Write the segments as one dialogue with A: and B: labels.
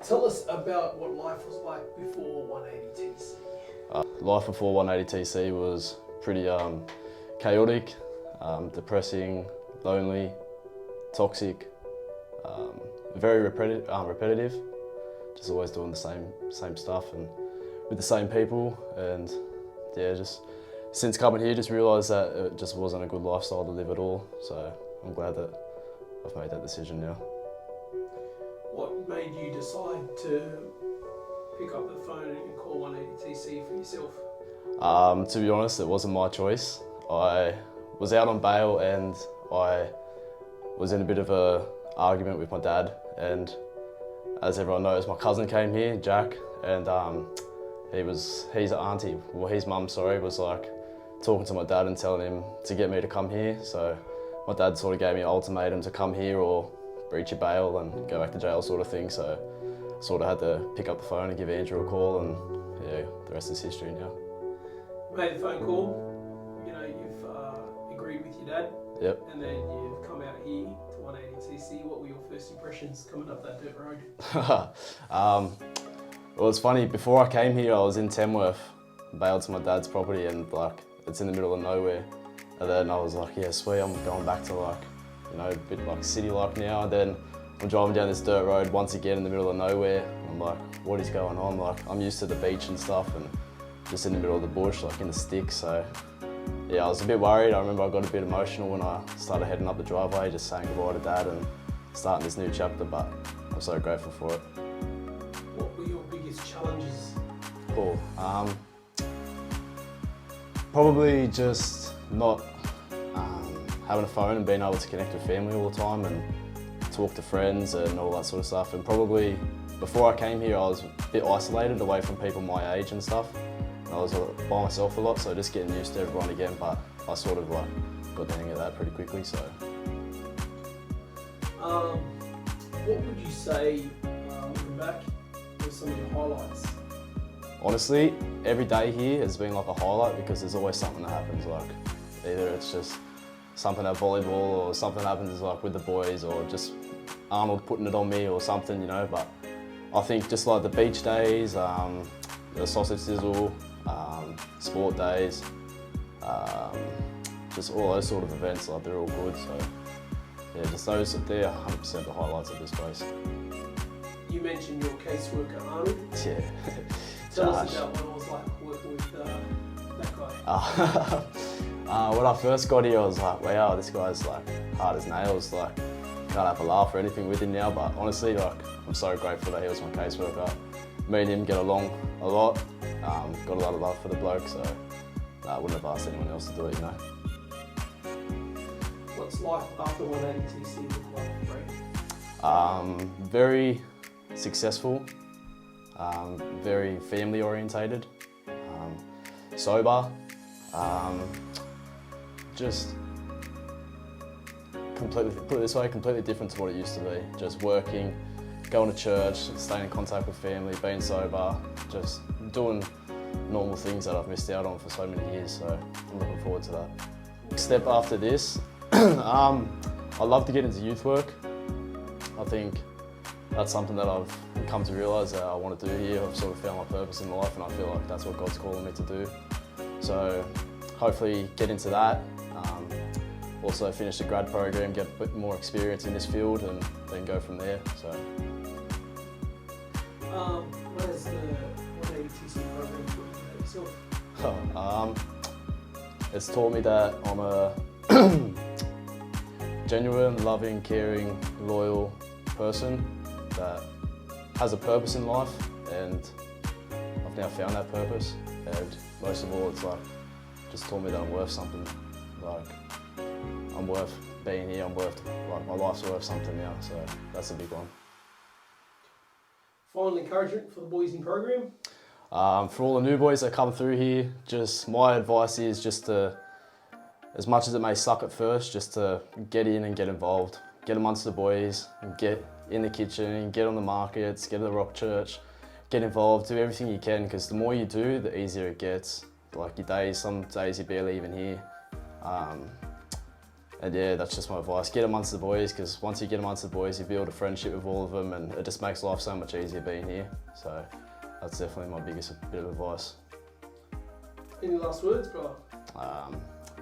A: Tell us about what life was like before 180TC.
B: Life before 180TC was pretty chaotic, depressing, lonely, toxic, very repetitive. Just always doing the same stuff and with the same people, and yeah, just since coming here, just realised that it just wasn't a good lifestyle to live at all. So I'm glad that I've made that decision now.
A: What made you decide to pick up the phone and call 180TC for yourself?
B: To be honest, it wasn't my choice. I was out on bail and I was in a bit of a argument with my dad, and as everyone knows, my cousin came here, Jack, and his mum, was like talking to my dad and telling him to get me to come here. So my dad sort of gave me an ultimatum to come here or breach your bail and go back to jail sort of thing. So I sort of had to pick up the phone and give Andrew a call, and yeah, the rest is history now.
A: Made the phone call, you know, you've agreed with your dad.
B: Yep.
A: And then you've come out here to 180TC. What were your first impressions coming up that dirt road?
B: Well, it's funny, before I came here, I was in Tamworth, bailed to my dad's property, and like, it's in the middle of nowhere. And then I was like, yeah, sweet, I'm going back to like, you know, a bit like city-like now. And then I'm driving down this dirt road once again in the middle of nowhere. I'm like, what is going on? Like, I'm used to the beach and stuff, and just in the middle of the bush, like in the sticks. So yeah, I was a bit worried. I remember I got a bit emotional when I started heading up the driveway, just saying goodbye to Dad and starting this new chapter, but I'm so grateful for it.
A: What were your biggest challenges?
B: Cool. Probably just not having a phone and being able to connect with family all the time and talk to friends and all that sort of stuff. And probably before I came here, I was a bit isolated away from people my age and stuff. I was by myself a lot, so just getting used to everyone again, but I sort of like got the hang of that pretty quickly, so.
A: What would you say, looking back, were some of your highlights?
B: Honestly, every day here has been like a highlight because there's always something that happens, like either it's just something at volleyball or something happens like with the boys or just Arnold putting it on me or something, you know, but I think just like the beach days, the sausage sizzle, sport days, just all those sort of events, like they're all good. So yeah, just those, they're 100% the highlights of this place.
A: You mentioned your caseworker Arnold.
B: Yeah.
A: Tell us about what it was like working with that guy.
B: When I first got here, I was like, wow, this guy's like hard as nails. Like, can't have a laugh or anything with him now, but honestly, like, I'm so grateful that he was my caseworker. Me and him get along a lot. Got a lot of love for the bloke, so I wouldn't have asked anyone else to do it, you know.
A: What's life after 180TC look like for Brayden?
B: Very successful, very family orientated, sober, just completely, put it this way, completely different to what it used to be. Just working, going to church, staying in contact with family, being sober, just doing normal things that I've missed out on for so many years, so I'm looking forward to that. Step after this, I'd love to get into youth work. I think that's something that I've come to realise that I want to do here. I've sort of found my purpose in life and I feel like that's what God's calling me to do. So hopefully get into that, also finish the grad program, get a bit more experience in this field and then go from there. So.
A: What has the 180TC program taught you about yourself?
B: It's taught me that I'm a genuine, loving, caring, loyal person that has a purpose in life, and I've now found that purpose. And most of all, it's like just taught me that I'm worth something. Like I'm worth being here. I'm worth, like, my life's worth something now. So that's a big one.
A: Final encouragement for the boys in program?
B: For all the new boys that come through here, just my advice is just to, as much as it may suck at first, just to get in and get involved. Get amongst the boys, get in the kitchen, get on the markets, get to the rock church, get involved, do everything you can, because the more you do, the easier it gets. Like your days, some days you're barely even here. And yeah, that's just my advice. Get amongst the boys, because once you get amongst the boys, you build a friendship with all of them, and it just makes life so much easier being here. So that's definitely my biggest bit of advice.
A: Any last words, brother?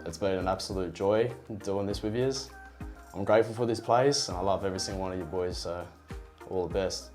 B: It's been an absolute joy doing this with yous. I'm grateful for this place, and I love every single one of you boys, so all the best.